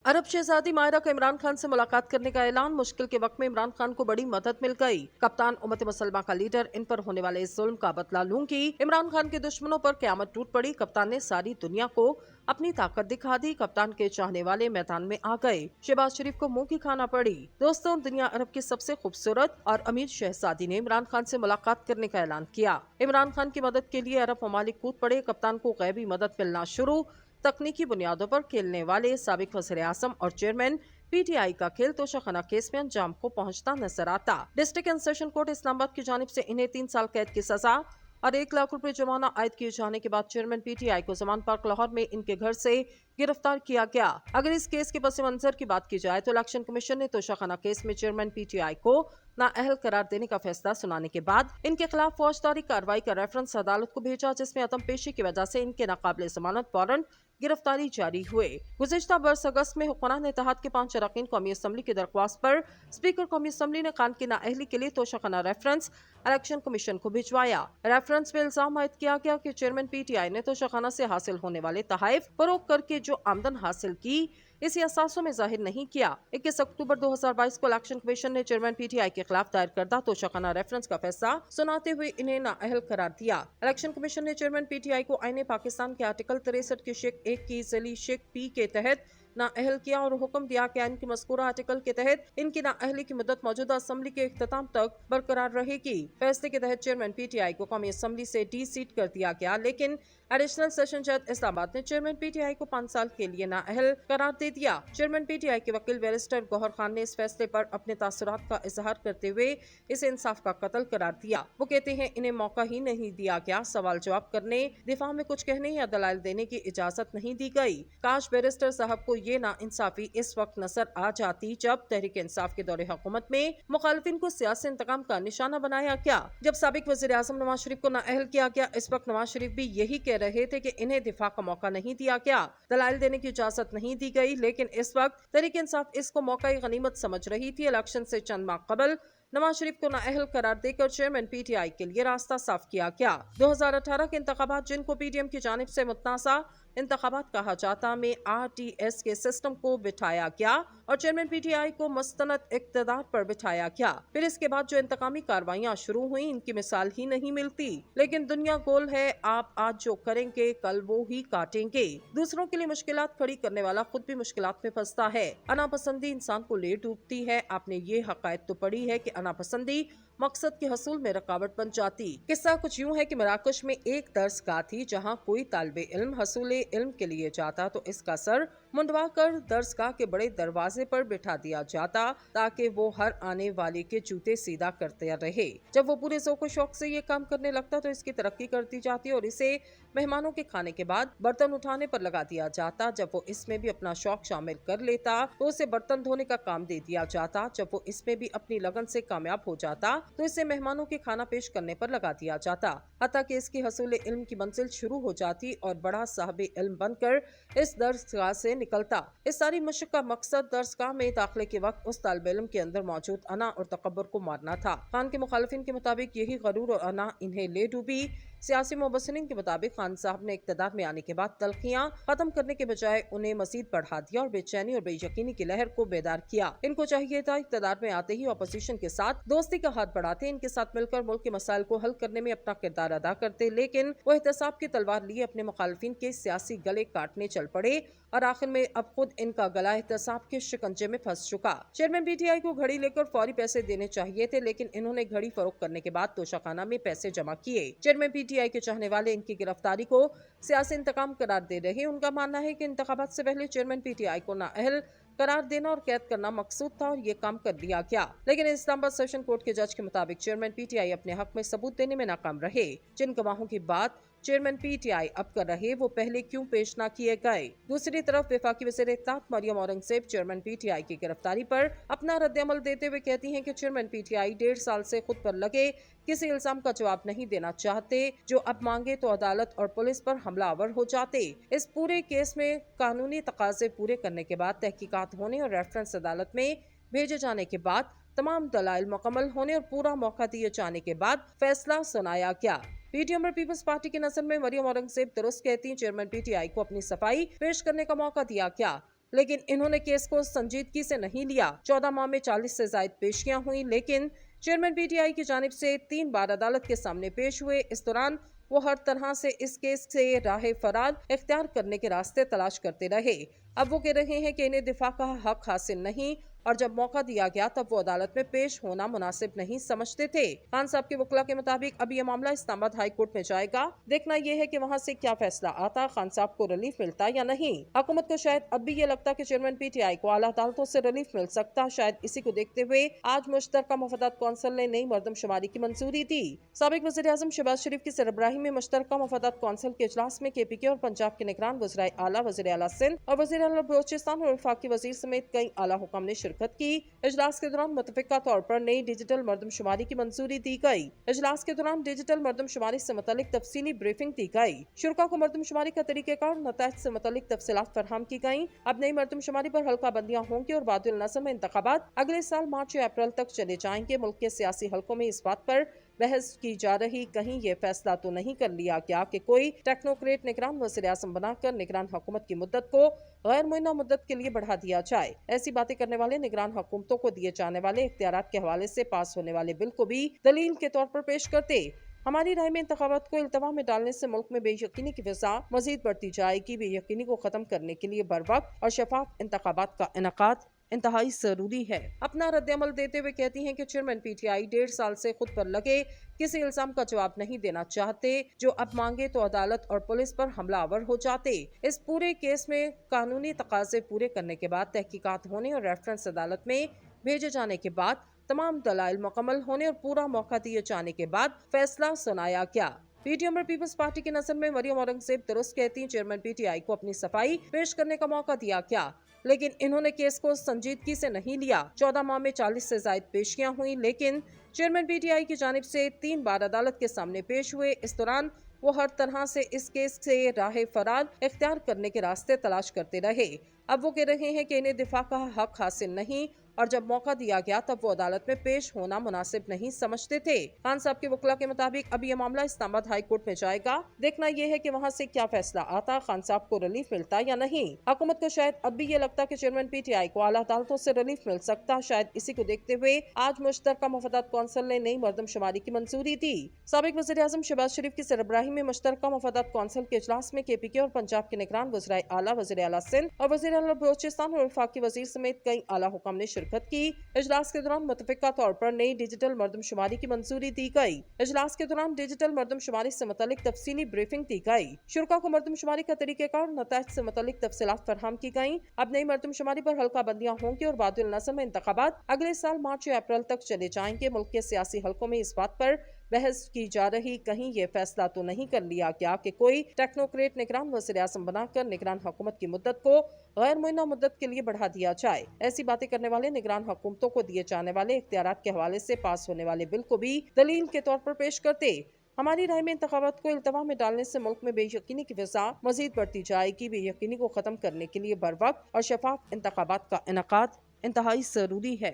अरब शहजादी मायरा का इमरान खान से मुलाकात करने का ऐलान। मुश्किल के वक्त में इमरान खान को बड़ी मदद मिल गई। कप्तान उम्मत मुसलमा का लीडर, इन पर होने वाले इस जुल्म का बदला लूंगी। इमरान खान के दुश्मनों पर क़यामत टूट पड़ी। कप्तान ने सारी दुनिया को अपनी ताकत दिखा दी। कप्तान के चाहने वाले मैदान में आ गए। शहबाज शरीफ को मुंह की खाना पड़ी। दोस्तों, दुनिया अरब की सबसे खूबसूरत और अमीर शहजादी ने इमरान खान से मुलाकात करने का ऐलान किया। इमरान खान की मदद के लिए अरब ममालिक कूद पड़े। कप्तान को गैबी मदद मिलना शुरू। तकनीकी बुनियादों पर खेलने वाले साबिक वज़ीर आज़म और चेयरमैन पीटीआई का खेल तोशाखाना केस में अंजाम को पहुंचता नजर आता। District and session court Islamabad की जानिब से इन्हें 3 साल कैद की सजा और 1 लाख रुपए जुर्माना आयद किए जाने के बाद चेयरमैन पीटीआई को जमान पार्क लाहौर में इनके घर से गिरफ्तार किया गया। अगर इस केस के पस मंजर की बात की जाए तो इलेक्शन कमीशन ने तोशाखाना केस में चेयरमैन पीटीआई को नाअहल करार देने का फैसला सुनाने के बाद इनके खिलाफ फौजदारी कार्रवाई का रेफरेंस अदालत को भेजा, जिसमें अदम पेशी की वजह से इनके नाकाबिले जमानत वारंट गिरफ्तारी जारी हुए। गुज़िश्ता बरस अगस्त में हुक्मरान इत्तेहाद के 5 अरकान कौमी असम्बली की दरख्वास्त पर स्पीकर कौमी असम्बली ने खान की नाअहली के लिए तोशाखाना रेफरेंस इलेक्शन कमीशन को भिजवाया। रेफरेंस में इल्जाम आयद किया गया कि चेयरमैन पीटीआई ने तोशाखाना से हासिल होने वाले तहाइफ फरोख्त करके जो आमदन हासिल की, इसी असासों में जाहिर नहीं किया। 21 अक्टूबर 2022 को इलेक्शन कमीशन ने चेयरमैन पीटीआई के खिलाफ दायर करदा तोशाखाना रेफरेंस का फैसला सुनाते हुए इन्हें नाअहल करार दिया। इलेक्शन कमीशन ने चेयरमैन पीटीआई को आईने पाकिस्तान के आर्टिकल 63 की शेख 1 की जली शेख पी के तहत नाअहल किया और हुक्म दिया कि आइन के मज़कूरा आर्टिकल के तहत इनकी नाअहली की मुद्दत मौजूदा असम्बली के इख्तिताम तक बरकरार रहेगी। फैसले के तहत चेयरमैन पीटीआई को कौमी असम्बली से डी सीट कर दिया गया, लेकिन एडिशनल सेशन जज इस्लामाबाद ने चेयरमैन पीटीआई को 5 साल के लिए नाअहल करार दे दिया। चेयरमैन पीटीआई के वकील बैरिस्टर गौहर खान ने इस फैसले पर अपने तासुरात का इजहार करते हुए इसे इंसाफ का कत्ल करार दिया। वो कहते हैं इन्हें मौका ही नहीं दिया गया, सवाल जवाब करने, दिफा में कुछ कहने या दलाइल देने की इजाजत नहीं दी गई। काश बैरिस्टर साहब को ये ना इंसाफी इस वक्त नजर आ जाती जब तहरीक इंसाफ के दौरे हुकूमत में मुखालिफिन को सियासी इंतकाम का निशाना बनाया गया। जब साबिक वज़ीर आज़म नवाज शरीफ को नाअहल किया गया, इस वक्त नवाज शरीफ भी यही कह रहे थे कि इन्हें दिफा का मौका नहीं दिया गया, दलाइल देने की इजाजत नहीं दी गई, लेकिन इस वक्त तहरीक इंसाफ इसको मौका गनीमत समझ रही थी। इलेक्शन से चंद माह कबल नवाज शरीफ को नाअहल करार देकर चेयरमैन पीटीआई के लिए रास्ता साफ किया गया। 2018 के इंतखाबात, जिनको पीडीएम की जानिब से मुतनासा इंतखाबात कहा जाता, में आरटीएस के सिस्टम को बिठाया गया और चेयरमैन पीटीआई को मस्तनद इक़्तिदार पर बिठाया गया। फिर इसके बाद जो इंतकामी कार्रवाइयां शुरू हुई, इनकी मिसाल ही नहीं मिलती। लेकिन दुनिया गोल है, आप आज जो करेंगे कल वो ही काटेंगे। दूसरों के लिए मुश्किलात खड़ी करने वाला खुद भी मुश्किलात में फंसता है। अनापसंदी इंसान को ले डूबती है। आपने ये हकायत तो पढ़ी है कि अनापसंदी मकसद के हसूल में रुकावट बन जाती। किस्सा कुछ यूं है कि मराकश में एक दर्सगाह थी जहां कोई तालिबे इल्म हसूल इल्म के लिए जाता तो इसका सर मुंडवा कर दर्सगाह के बड़े दरवाजे पर बिठा दिया जाता ताकि वो हर आने वाले के जूते सीधा करते रहे। जब वो पूरे ज़ौक़ शौक से ये काम करने लगता तो इसकी तरक्की करती जाती और इसे मेहमानों के खाने के बाद बर्तन उठाने पर लगा दिया जाता। जब वो इसमें भी अपना शौक शामिल कर लेता तो उसे बर्तन धोने का काम दे दिया जाता। जब वो इसमें भी अपनी लगन से कामयाब हो जाता तो इसे मेहमानों के खाना पेश करने पर लगा दिया जाता, हत्ता कि इसकी हसूल इल्म की मंजिल शुरू हो जाती और बड़ा साहब इल्म बनकर इस दर्सगाह से निकलता। इस सारी मशक का मकसद दर्सगाह में दाखिले के वक्त उस तालिबे इल्म के अंदर मौजूद अना और तकब्बुर को मारना था। खान के मुखालिफिन के मुताबिक यही गरूर और अना इन्हें ले डूबी। सियासी मुबस्सिरीन के मुताबिक खान साहब ने इक़्तिदार में आने के बाद तलखियां खत्म करने के बजाय उन्हें मजीद बढ़ा दिया और बेचैनी और बेयकीनी की लहर को बेदार किया। इनको चाहिए था इक़्तिदार में आते ही अपोजिशन के साथ दोस्ती का हाथ बढ़ाते, इनके साथ मिलकर मुल्क के मसाइल को हल करने में अपना किरदार अदा करते, लेकिन वो एहतसाब की तलवार लिए अपने मुखालिफिन के सियासी गले काटने चल पड़े और आखिर में अब खुद इनका गला एहतसाब के शिकंजे में फंस चुका। चेयरमैन पीटीआई को घड़ी लेकर फौरी पैसे देने चाहिए थे, लेकिन इन्होंने घड़ी फरोख्त करने के बाद तोशाखाना में पैसे जमा किए। चेयरमैन पीटीआई के चाहने वाले इनकी गिरफ्तारी को सियासी इंतकाम करार दे रहे। उनका मानना है कि इंतखाबात से पहले चेयरमैन पीटीआई को नाअहल करार देना और कैद करना मकसूद था और ये काम कर दिया गया, लेकिन इस्लामाबाद सेशन कोर्ट के जज के मुताबिक चेयरमैन पीटीआई अपने हक में सबूत देने में नाकाम रहे। जिन गवाहों की बात चेयरमैन पीटीआई अब कर रहे वो पहले क्यों पेश न किए गए। दूसरी तरफ वफाकी वज़ीर इत्तेहाद मरियम औरंगज़ेब चेयरमैन पीटीआई की गिरफ्तारी पर अपना रद्द-ए-अमल देते हुए कहती हैं कि चेयरमैन पीटीआई 1.5 साल से खुद पर लगे किसी इल्जाम का जवाब नहीं देना चाहते। जो अब मांगे तो अदालत और पुलिस पर हमलावर हो जाते। इस पूरे केस में कानूनी तकाजे पूरे करने के बाद तहकीकात होने और रेफरेंस अदालत में भेजे जाने के बाद तमाम दलाइल मुकम्मल होने और पूरा मौका दिए जाने के बाद फैसला सुनाया गया। पीटीएम और पीपल्स पार्टी की नजर में मरियम औरंगज़ेब दुरुस्त कहती, चेयरमैन पीटीआई को अपनी सफाई पेश करने का मौका दिया गया। लेकिन इन्होंने केस को संजीदगी से नहीं लिया। 14 माह में 40 से ज्यादा पेशियां हुई, लेकिन चेयरमैन पीटीआई की जानिब से 3 बार अदालत के सामने पेश हुए। इस दौरान वो हर तरह से इस केस से राह फरार इख्तियार करने के रास्ते तलाश करते रहे। अब वो कह रहे हैं कि इन्हें दिफा का हक हासिल नहीं और जब मौका दिया गया तब वो अदालत में पेश होना मुनासिब नहीं समझते थे। खान साहब के वकील के मुताबिक अब ये मामला इस्लामाबाद हाई कोर्ट में जाएगा। देखना यह है कि वहाँ से क्या फैसला आता, खान साहब को रिलीफ मिलता या नहीं। हुकूमत को शायद अब भी ये लगता कि चेयरमैन पीटीआई को आला अदालतों से रिलीफ मिल सकता। शायद इसी को देखते हुए आज मुश्तरका मफादात कौंसिल ने नई मर्दमशुमारी की मंजूरी दी। साबिक वज़ीर आज़म शहबाज शरीफ की सरबराही में मुश्तरका मफादात कौंसिल के इजलास में KPK और पंजाब के निगरान वज़ीर आला, वज़ीर आला सिंध और वज़ीर आला बलोचिस्तान और वफाकी वज़ीर समेत कई आला हुकाम ने शिरकत की। इजलास के दौरान मुतफ़िका तौर पर नई डिजिटल मर्दमशुमारी की मंजूरी दी गई। इजलास के दौरान डिजिटल मर्दमशुमारी से मुतालिक तफसीली ब्रीफिंग दी गई। शुरा को मर्दमशुमारी का तरीक़ेकार और नताइज से मुतालिक तफसीलात फरहम की गई। अब नई मर्दमशुमारी पर हल्का बंदियाँ होंगी और बादुल नज़म इंतखाबात अगले साल मार्च या अप्रैल तक चले जाएंगे। मुल्क के सियासी हलकों में इस बात पर बहस की जा रही, कहीं ये फैसला तो नहीं कर लिया गया कि कोई टेक्नोक्रेट निगरान वज़ीर आज़म बनाकर निगरान हुकूमत की मुद्दत को गैर मुइन्ना मुद्दत के लिए बढ़ा दिया जाए। ऐसी बातें करने वाले निगरान हुकूमतों को दिए जाने वाले इख्तियारात के हवाले से पास होने वाले बिल को भी दलील के तौर पर पेश करते। हमारी राय में इंतखाबात को इल्तवा में डालने से मुल्क में बेयकीनी की फिजा मजीद बढ़ती जाएगी। बेयकीनी को खत्म करने के लिए बरवक्त और शफाफ इंतखाबात का इनेकाद इंतहाई जरूरी है। अपना रद्द-ए-अमल देते हुए कहती हैं कि चेयरमैन पीटीआई 1.5 साल से खुद पर लगे किसी इल्जाम का जवाब नहीं देना चाहते। जो अब मांगे तो अदालत और पुलिस पर हमलावर हो जाते। इस पूरे केस में कानूनी तकाजे पूरे करने के बाद तहकीकात होने और रेफरेंस अदालत में भेजे जाने के बाद तमाम दलाइल मुकम्मल होने और पूरा मौका दिए जाने के बाद फैसला सुनाया गया। पीटीएम और पीपल्स पार्टी की नजर में मरियम औरंगजेब दुरुस्त कहती, चेयरमैन पीटीआई को अपनी सफाई पेश करने का मौका दिया गया, लेकिन इन्होंने केस को संजीदगी से नहीं लिया। 14 माह में 40 से ज्यादा पेशियां हुई, लेकिन चेयरमैन पीटीआई की जानिब से 3 बार अदालत के सामने पेश हुए। इस दौरान वो हर तरह से इस केस से राह फरार इख्तियार करने के रास्ते तलाश करते रहे। अब वो कह रहे हैं कि इन्हें दिफा का हक हासिल नहीं और जब मौका दिया गया तब वो अदालत में पेश होना मुनासिब नहीं समझते थे। खान साहब के वकील के मुताबिक अब ये मामला इस्लामाबाद हाई कोर्ट में जाएगा। देखना यह है कि वहाँ से क्या फैसला आता, खान साहब को रिलीफ मिलता या नहीं। हुकूमत को शायद अब भी ये लगता कि चेयरमैन पीटीआई को आला अदालतों से रिलीफ मिल सकता। शायद इसी को देखते हुए आज मुश्तरका मफादात कौंसिल ने नई मर्दमशुमारी की मंजूरी दी। साबिक वज़ीर आज़म शहबाज शरीफ की सरबराही में मुश्तरका मफादात कौंसिल के इजलास में KPK और पंजाब के निगरान वज़ीर आला, वज़ीर आला सिंध और वज़ीर आला बलोचिस्तान और वफाकी वज़ीर समेत कई आला हुकाम ने शिरकत की। इजलास के दौरान मुतफ़िका तौर पर नई डिजिटल मर्दमशुमारी की मंजूरी दी गई। इजलास के दौरान डिजिटल मर्दमशुमारी से मुतालिक तफसीली ब्रीफिंग दी गई। शुरा को मर्दमशुमारी का तरीक़ेकार और नताइज से मुतालिक तफसीलात फरहम की गई। अब नई मर्दमशुमारी पर हल्का बंदियाँ होंगी और बादुल नज़म इंतखाबात अगले साल मार्च या अप्रैल तक चले जाएंगे। मुल्क के सियासी हलकों में इस बात पर बहस की जा रही, कहीं ये फैसला तो नहीं कर लिया गया कि कोई टेक्नोक्रेट निगरान वज़ीर आज़म बनाकर निगरान हुकूमत की मुद्दत को गैर मुइन्ना मुद्दत के लिए बढ़ा दिया जाए। ऐसी बातें करने वाले निगरान हुकूमतों को दिए जाने वाले इख्तियारात के हवाले से पास होने वाले बिल को भी दलील के तौर पर पेश करते। हमारी राय में इंतखाबात को इल्तवा में डालने से मुल्क में बेयकीनी की फिजा मजीद बढ़ती जाएगी। बेयकीनी को खत्म करने के लिए बरवक्त और शफाफ इंतखाबात का इनेकाद इंतहाई जरूरी है।